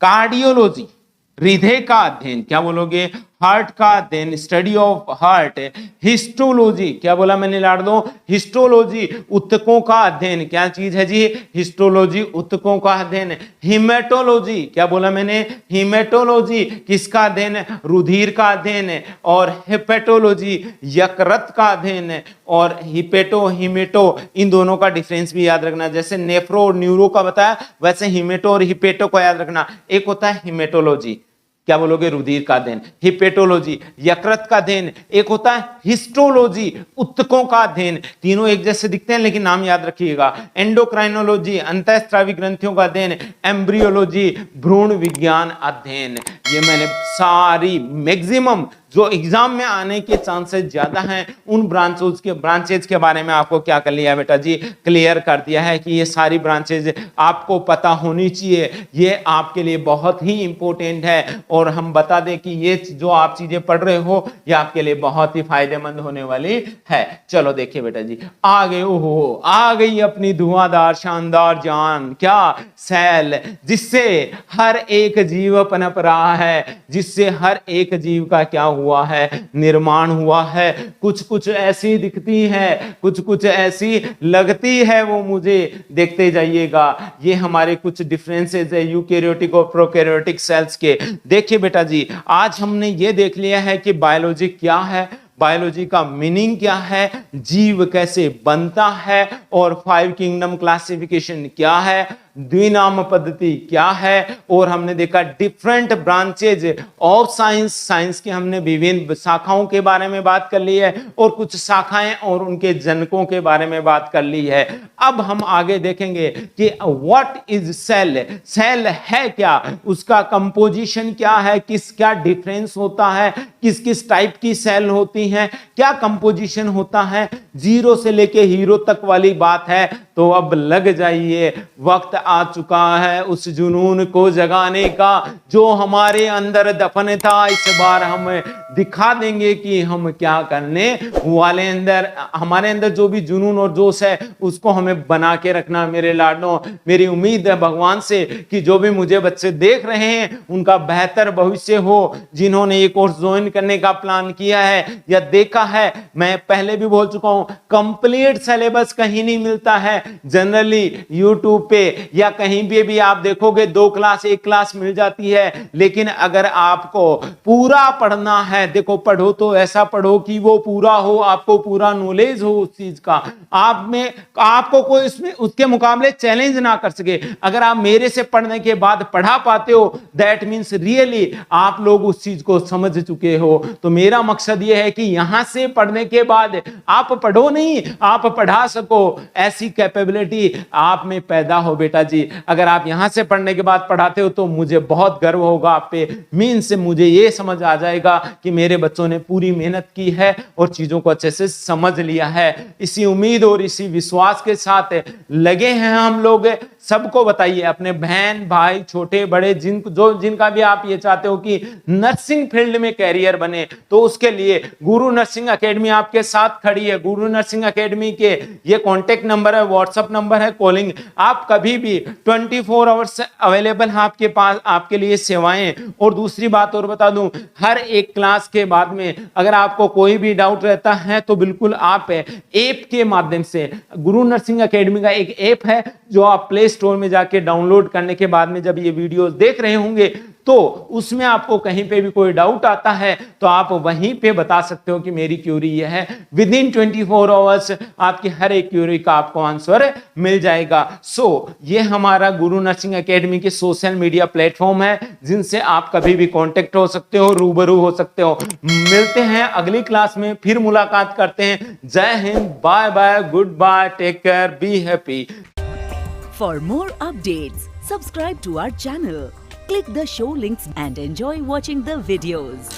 कार्डियोलॉजी हृदय का अध्ययन, क्या बोलोगे? हार्ट का अध्ययन, स्टडी ऑफ हार्ट। हिस्टोलॉजी, क्या बोला मैंने लाडो? हिस्टोलॉजी, ऊतकों का अध्ययन। क्या चीज है जी? हिस्टोलॉजी, ऊतकों का अध्ययन। हिमेटोलॉजी, क्या बोला मैंने? हिमेटोलॉजी, किसका अध्ययन? रुधिर का अध्ययन। और हेपेटोलॉजी, यकृत का अध्ययन। और हिपेटो, हिमेटो, इन दोनों का डिफरेंस भी याद रखना। जैसे नेफ्रो और न्यूरो का बताया, वैसे हिमेटो और हिपेटो को याद रखना। एक होता है हिमेटोलॉजी, क्या बोलोगे? रुधिर का अध्ययन। हिपेटोलॉजी, यकृत का अध्ययन। एक होता है हिस्टोलॉजी, ऊतकों का अध्ययन। तीनों एक जैसे दिखते हैं लेकिन नाम याद रखिएगा। एंडोक्राइनोलॉजी, अंतःस्रावी ग्रंथियों का अध्ययन। एम्ब्रियोलॉजी, भ्रूण विज्ञान अध्ययन। ये मैंने सारी मैक्सिमम जो एग्जाम में आने के चांसेस ज्यादा हैं उन ब्रांचेज के बारे में आपको क्या कर लिया बेटा जी? क्लियर कर दिया है कि ये सारी ब्रांचेज आपको पता होनी चाहिए। ये आपके लिए बहुत ही इंपॉर्टेंट है। और हम बता दें कि ये जो आप चीजें पढ़ रहे हो ये आपके लिए बहुत ही फायदेमंद होने वाली है। चलो देखिए बेटा जी, आगे ओहो आ गई अपनी धुआंधार शानदार जान, क्या? सेल, जिससे हर एक जीव पनप रहा है, जिससे हर एक जीव का क्या हुआ है? निर्माण हुआ है। कुछ कुछ ऐसी दिखती है, कुछ कुछ ऐसी लगती है वो मुझे। देखते जाइएगा, ये हमारे कुछ डिफरेंसेस है यूकैरियोटिक और प्रोकैरियोटिक सेल्स के। देखिए बेटा जी, आज हमने ये देख लिया है कि बायोलॉजी क्या है, बायोलॉजी का मीनिंग क्या है, जीव कैसे बनता है, और 5 किंगडम क्लासिफिकेशन क्या है, द्विनाम पद्धति क्या है, और हमने देखा different branches of science. Science के हमने विभिन्न शाखाओं के बारे में बात कर ली है, और कुछ शाखाएं और उनके जनकों के बारे में बात कर ली है। अब हम आगे देखेंगे कि व्हाट इज सेल, सेल है क्या, उसका कंपोजिशन क्या है, क्या डिफरेंस होता है, किस किस टाइप की सेल होती हैं, क्या कंपोजिशन होता है, जीरो से लेके हीरो तक वाली बात है। तो अब लग जाइए, वक्त आ चुका है उस जुनून को जगाने का जो हमारे अंदर दफन था। इस बार हम दिखा देंगे कि हम क्या करने वाले। हमारे अंदर जो भी जुनून और जोश है उसको हमें बना के रखना मेरे लाडों। मेरी उम्मीद है भगवान से कि जो भी मुझे बच्चे देख रहे हैं उनका बेहतर भविष्य हो। जिन्होंने ये कोर्स ज्वाइन करने का प्लान किया है या देखा है, मैं पहले भी बोल चुका हूं, कंप्लीट सिलेबस कहीं नहीं मिलता है। जनरली यूट्यूब पे या कहीं भी आप देखोगे 2 क्लास 1 क्लास मिल जाती है, लेकिन अगर आपको पूरा पढ़ना है, देखो पढ़ो तो ऐसा पढ़ो कि वो पूरा हो, आपको पूरा नॉलेज हो उस चीज का, आपको कोई इसमें उसके मुकाबले चैलेंज ना कर सके। अगर आप मेरे से पढ़ने के बाद पढ़ा पाते हो, दैट मींस रियली आप लोग उस चीज को समझ चुके हो। तो मेरा मकसद यह है कि यहां से पढ़ने के बाद आप पढ़ो नहीं, आप पढ़ा सको, ऐसी कैपेबिलिटी आप में पैदा हो बेटा जी। अगर आप यहां से पढ़ने के बाद पढ़ाते हो तो मुझे बहुत गर्व होगा आप पे। मीन से मुझे ये समझ आ जाएगा कि मेरे बच्चों ने पूरी मेहनत की है और चीजों को अच्छे से समझ लिया है। इसी उम्मीद और इसी विश्वास के साथ लगे हैं हम लोग। सबको बताइए, अपने बहन भाई छोटे बड़े जिनका भी आप ये चाहते हो कि नर्सिंग फील्ड में कैरियर बने, तो उसके लिए गुरु नर्सिंग एकेडमी आपके साथ खड़ी है। गुरु नर्सिंग एकेडमी के ये कॉन्टेक्ट नंबर है, व्हाट्सएप नंबर है, कॉलिंग, आप कभी भी 24 आवर्स अवेलेबल है आपके पास, आपके लिए सेवाएं। और दूसरी बात और बता दूं, हर एक क्लास के बाद में अगर आपको कोई भी डाउट रहता है तो बिल्कुल आप ऐप के माध्यम से, गुरु नर्सिंग एकेडमी का एक ऐप है जो आप प्ले स्टोर में जाके डाउनलोड करने के बाद में जब ये वीडियोस देख रहे होंगे तो उसमें आपको कहीं पे भी कोई डाउट आता है तो आप वहीं पे बता सकते हो कि मेरी क्यूरी ये है। विद इन 24 आवर्स आपकी हर एक क्यूरी का आपको आंसर मिल जाएगा। ये हमारा गुरु नर्सिंग एकेडमी के सोशल मीडिया प्लेटफॉर्म है जिनसे आप कभी भी कांटेक्ट हो सकते हो, रूबरू हो सकते हो। मिलते हैं अगली क्लास में, फिर मुलाकात करते हैं। जय हिंद, bye bye, goodbye, take care, be happy. For more updates, subscribe to our channel, click the show links and enjoy watching the videos.